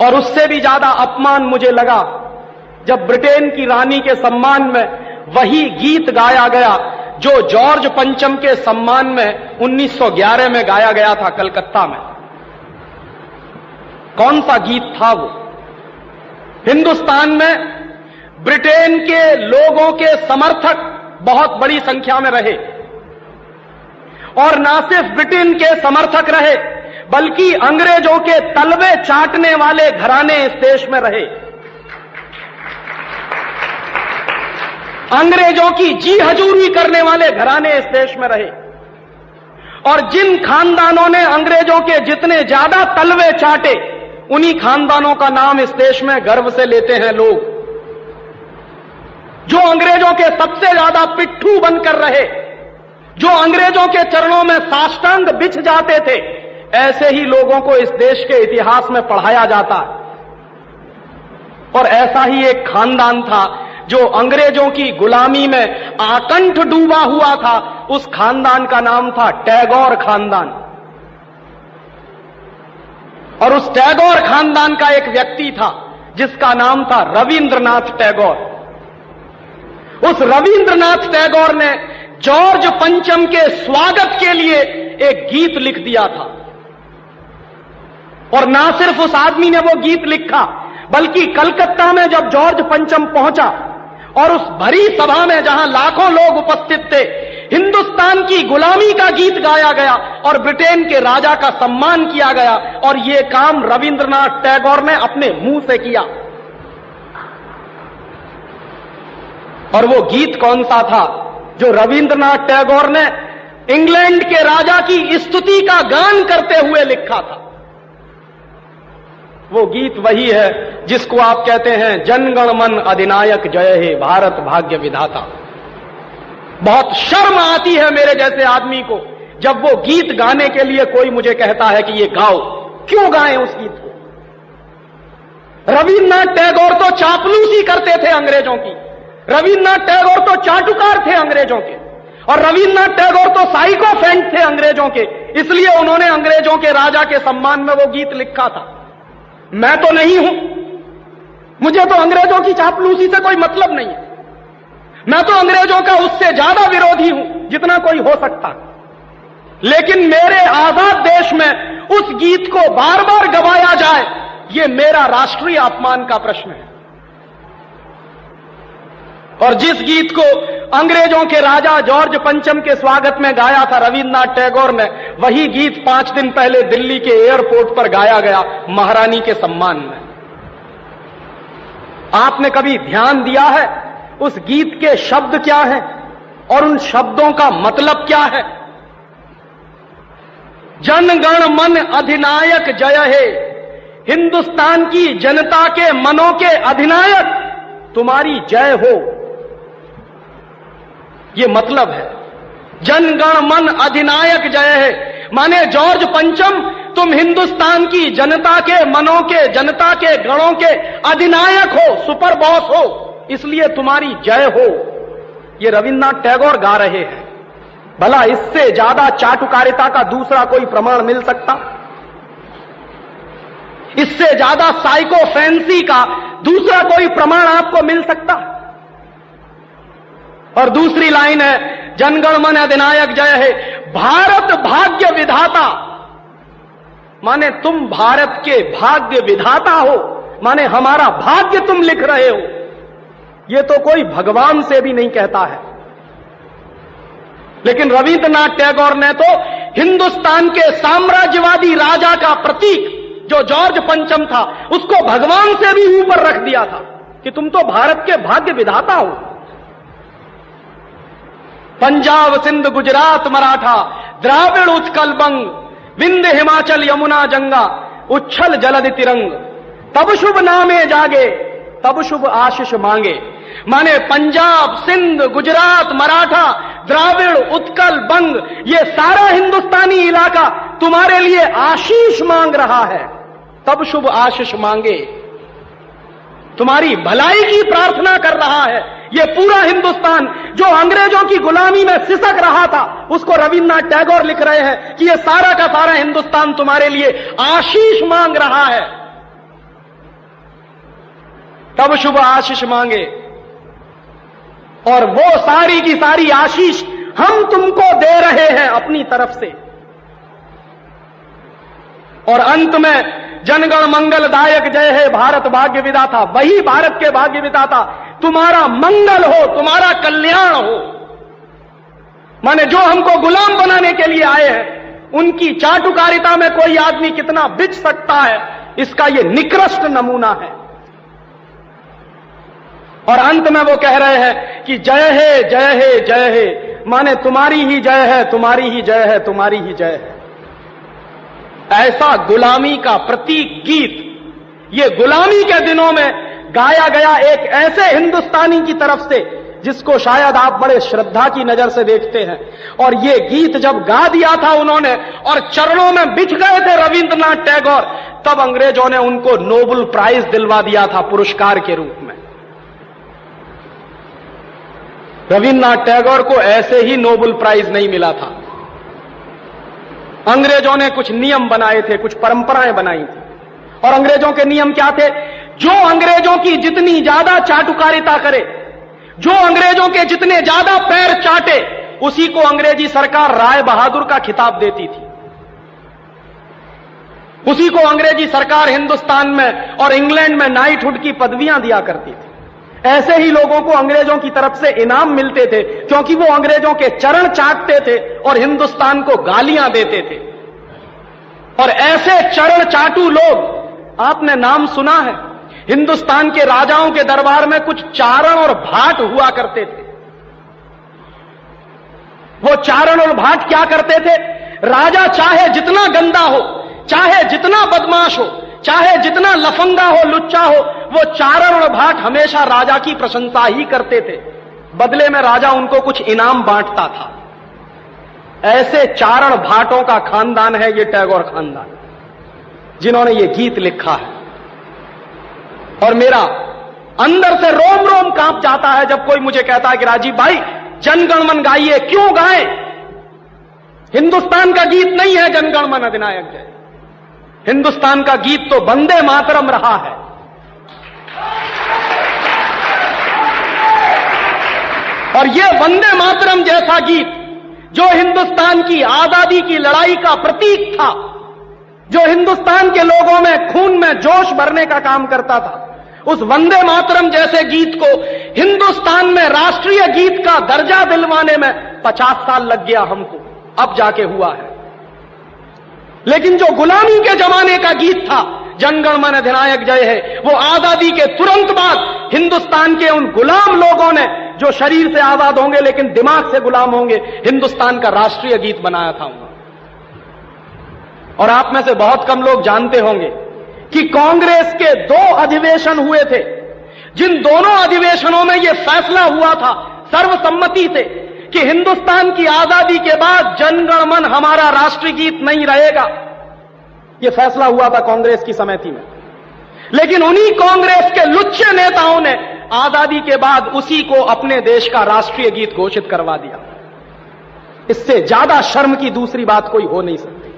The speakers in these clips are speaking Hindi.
और उससे भी ज्यादा अपमान मुझे लगा जब ब्रिटेन की रानी के सम्मान में वही गीत गाया गया जो जॉर्ज पंचम के सम्मान में 1911 में गाया गया था कलकत्ता में। कौन सा गीत था वो? हिंदुस्तान में ब्रिटेन के लोगों के समर्थक बहुत बड़ी संख्या में रहे, और ना सिर्फ ब्रिटेन के समर्थक रहे बल्कि अंग्रेजों के तलवे चाटने वाले घराने इस देश में रहे। अंग्रेजों की जी हजूरी करने वाले घराने इस देश में रहे, और जिन खानदानों ने अंग्रेजों के जितने ज्यादा तलवे चाटे उन्हीं खानदानों का नाम इस देश में गर्व से लेते हैं लोग। जो अंग्रेजों के सबसे ज्यादा पिट्ठू बनकर रहे, जो अंग्रेजों के चरणों में साष्टांग बिछ जाते थे, ऐसे ही लोगों को इस देश के इतिहास में पढ़ाया जाता है। और ऐसा ही एक खानदान था जो अंग्रेजों की गुलामी में आकंठ डूबा हुआ था। उस खानदान का नाम था टैगोर खानदान। और उस टैगोर खानदान का एक व्यक्ति था जिसका नाम था रविंद्रनाथ टैगोर। उस रविंद्रनाथ टैगोर ने जॉर्ज पंचम के स्वागत के लिए एक गीत लिख दिया था। और ना सिर्फ उस आदमी ने वो गीत लिखा, बल्कि कलकत्ता में जब जॉर्ज पंचम पहुंचा और उस भरी सभा में जहां लाखों लोग उपस्थित थे, हिंदुस्तान की गुलामी का गीत गाया गया और ब्रिटेन के राजा का सम्मान किया गया। और यह काम रविंद्रनाथ टैगोर ने अपने मुंह से किया। और वो गीत कौन सा था जो रविंद्रनाथ टैगोर ने इंग्लैंड के राजा की स्तुति का गान करते हुए लिखा था? वो गीत वही है जिसको आप कहते हैं जनगण मन अधिनायक जय हे भारत भाग्य विधाता। बहुत शर्म आती है मेरे जैसे आदमी को जब वो गीत गाने के लिए कोई मुझे कहता है कि ये गाओ। क्यों गाएं उस गीत को? रविन्द्रनाथ टैगोर तो चापलूसी करते थे अंग्रेजों की, रविन्द्रनाथ टैगोर तो चाटुकार थे अंग्रेजों के, और रविन्द्रनाथ टैगोर तो साइकोफेंट थे अंग्रेजों के। इसलिए उन्होंने अंग्रेजों के राजा के सम्मान में वो गीत लिखा था। मैं तो नहीं हूं, मुझे तो अंग्रेजों की चापलूसी से कोई मतलब नहीं है। मैं तो अंग्रेजों का उससे ज्यादा विरोधी हूं जितना कोई हो सकता। लेकिन मेरे आजाद देश में उस गीत को बार बार गवाया जाए, यह मेरा राष्ट्रीय अपमान का प्रश्न है। और जिस गीत को अंग्रेजों के राजा जॉर्ज पंचम के स्वागत में गाया था रविन्द्रनाथ टैगोर ने, वही गीत 5 दिन पहले दिल्ली के एयरपोर्ट पर गाया गया महारानी के सम्मान में। आपने कभी ध्यान दिया है उस गीत के शब्द क्या हैं और उन शब्दों का मतलब क्या है? जनगण मन अधिनायक जय हे, हिंदुस्तान की जनता के मनों के अधिनायक तुम्हारी जय हो, ये मतलब है। जनगण मन अधिनायक जय है माने जॉर्ज पंचम तुम हिंदुस्तान की जनता के मनों के, जनता के गणों के अधिनायक हो, सुपर बॉस हो, इसलिए तुम्हारी जय हो। ये रविन्द्रनाथ टैगोर गा रहे हैं। भला इससे ज्यादा चाटुकारिता का दूसरा कोई प्रमाण मिल सकता? इससे ज्यादा साइकोफेंसी का दूसरा कोई प्रमाण आपको मिल सकता? और दूसरी लाइन है जनगण मन अधिनायक जय है, भारत भाग्य विधाता, माने तुम भारत के भाग्य विधाता हो, माने हमारा भाग्य तुम लिख रहे हो। यह तो कोई भगवान से भी नहीं कहता है। लेकिन रविन्द्रनाथ टैगोर ने तो हिंदुस्तान के साम्राज्यवादी राजा का प्रतीक जो जॉर्ज पंचम था उसको भगवान से भी ऊपर रख दिया था कि तुम तो भारत के भाग्य विधाता हो। पंजाब सिंध गुजरात मराठा द्राविड़ उत्कल बंग विंध्य हिमाचल यमुना जंगा उच्छल जलधि तिरंग, तब शुभ नामे जागे तब शुभ आशीष मांगे। माने पंजाब सिंध गुजरात मराठा द्राविड़ उत्कल बंग ये सारा हिंदुस्तानी इलाका तुम्हारे लिए आशीष मांग रहा है, तब शुभ आशीष मांगे। तुम्हारी भलाई की प्रार्थना कर रहा है। ये पूरा हिंदुस्तान जो अंग्रेजों की गुलामी में सिसक रहा था उसको रविन्द्रनाथ टैगोर लिख रहे हैं कि ये सारा का सारा हिंदुस्तान तुम्हारे लिए आशीष मांग रहा है। तब शुभ आशीष मांगे, और वो सारी की सारी आशीष हम तुमको दे रहे हैं अपनी तरफ से। और अंत में जनगण मंगलदायक जय है भारत भाग्य विधाता, वही भारत के भाग्य विधाता तुम्हारा मंगल हो, तुम्हारा कल्याण हो। माने जो हमको गुलाम बनाने के लिए आए हैं, उनकी चाटुकारिता में कोई आदमी कितना बिच सकता है, इसका यह निकृष्ट नमूना है। और अंत में वो कह रहे हैं कि जय है जय है जय है, माने तुम्हारी ही जय है, तुम्हारी ही जय है, तुम्हारी ही जय है। ऐसा गुलामी का प्रतीक गीत ये गुलामी के दिनों में गाया गया एक ऐसे हिंदुस्तानी की तरफ से जिसको शायद आप बड़े श्रद्धा की नजर से देखते हैं। और ये गीत जब गा दिया था उन्होंने और चरणों में बिछ गए थे रविंद्रनाथ टैगोर, तब अंग्रेजों ने उनको नोबेल प्राइज दिलवा दिया था पुरस्कार के रूप में। रविंद्रनाथ टैगोर को ऐसे ही नोबेल प्राइज नहीं मिला था। अंग्रेजों ने कुछ नियम बनाए थे, कुछ परंपराएं बनाई थी, और अंग्रेजों के नियम क्या थे? जो अंग्रेजों की जितनी ज्यादा चाटुकारिता करे, जो अंग्रेजों के जितने ज्यादा पैर चाटे, उसी को अंग्रेजी सरकार राय बहादुर का खिताब देती थी। उसी को अंग्रेजी सरकार हिंदुस्तान में और इंग्लैंड में नाइटहुड की पदवियां दिया करती थी। ऐसे ही लोगों को अंग्रेजों की तरफ से इनाम मिलते थे, क्योंकि वो अंग्रेजों के चरण चाटते थे और हिंदुस्तान को गालियां देते थे। और ऐसे चरण चाटू लोग आपने नाम सुना है, हिंदुस्तान के राजाओं के दरबार में कुछ चारण और भाट हुआ करते थे। वो चारण और भाट क्या करते थे? राजा चाहे जितना गंदा हो, चाहे जितना बदमाश हो, चाहे जितना लफंगा हो, लुच्चा हो, वो चारण और भाट हमेशा राजा की प्रशंसा ही करते थे। बदले में राजा उनको कुछ इनाम बांटता था। ऐसे चारण भाटों का खानदान है ये टैगोर खानदान, जिन्होंने ये गीत लिखा है। और मेरा अंदर से रोम रोम कांप जाता है जब कोई मुझे कहता है कि राजीव भाई जनगण मन गाइए। क्यों गाएं? हिंदुस्तान का गीत नहीं है जनगण मन अधिनायक जय। हिंदुस्तान का गीत तो वंदे मातरम रहा है। और यह वंदे मातरम जैसा गीत जो हिंदुस्तान की आजादी की लड़ाई का प्रतीक था, जो हिंदुस्तान के लोगों में खून में जोश भरने का काम करता था, उस वंदे मातरम जैसे गीत को हिंदुस्तान में राष्ट्रीय गीत का दर्जा दिलवाने में 50 साल लग गया हमको, अब जाके हुआ है। लेकिन जो गुलामी के जमाने का गीत था जनगण मन अधिनायक जय है, वो आजादी के तुरंत बाद हिंदुस्तान के उन गुलाम लोगों ने, जो शरीर से आजाद होंगे लेकिन दिमाग से गुलाम होंगे, हिंदुस्तान का राष्ट्रीय गीत बनाया था उन्होंने। और आप में से बहुत कम लोग जानते होंगे कि कांग्रेस के 2 अधिवेशन हुए थे, जिन दोनों अधिवेशनों में यह फैसला हुआ था सर्वसम्मति से कि हिंदुस्तान की आजादी के बाद जनगण मन हमारा राष्ट्रीय गीत नहीं रहेगा। यह फैसला हुआ था कांग्रेस की समिति में। लेकिन उन्हीं कांग्रेस के लुच्चे नेताओं ने आजादी के बाद उसी को अपने देश का राष्ट्रीय गीत घोषित करवा दिया। इससे ज्यादा शर्म की दूसरी बात कोई हो नहीं सकती।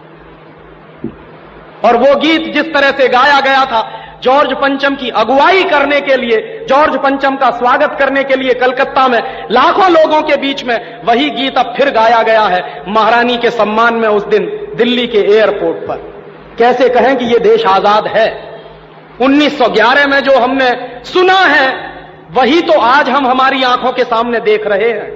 और वो गीत जिस तरह से गाया गया था जॉर्ज पंचम की अगुवाई करने के लिए, जॉर्ज पंचम का स्वागत करने के लिए कलकत्ता में लाखों लोगों के बीच में, वही गीत अब फिर गाया गया है महारानी के सम्मान में उस दिन दिल्ली के एयरपोर्ट पर। कैसे कहें कि यह देश आजाद है? 1911 में जो हमने सुना है वही तो आज हम हमारी आंखों के सामने देख रहे हैं।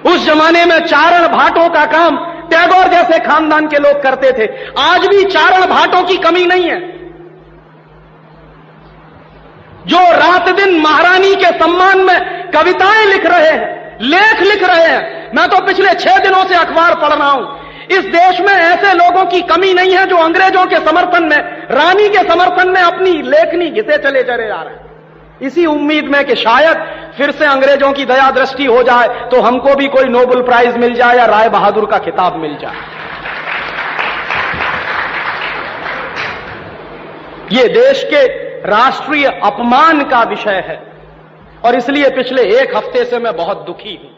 उस जमाने में चारण भाटों का काम टैगोर जैसे खानदान के लोग करते थे। आज भी चारण भाटों की कमी नहीं है, जो रात दिन महारानी के सम्मान में कविताएं लिख रहे हैं, लेख लिख रहे हैं। मैं तो पिछले 6 दिनों से अखबार पढ़ रहा हूं। इस देश में ऐसे लोगों की कमी नहीं है जो अंग्रेजों के समर्थन में, रानी के समर्थन में अपनी लेखनी घिसे चले जा रहे हैं, इसी उम्मीद में कि शायद फिर से अंग्रेजों की दया दृष्टि हो जाए तो हमको भी कोई नोबेल प्राइज मिल जाए या राय बहादुर का खिताब मिल जाए। ये देश के राष्ट्रीय अपमान का विषय है और इसलिए पिछले 1 हफ्ते से मैं बहुत दुखी हूं।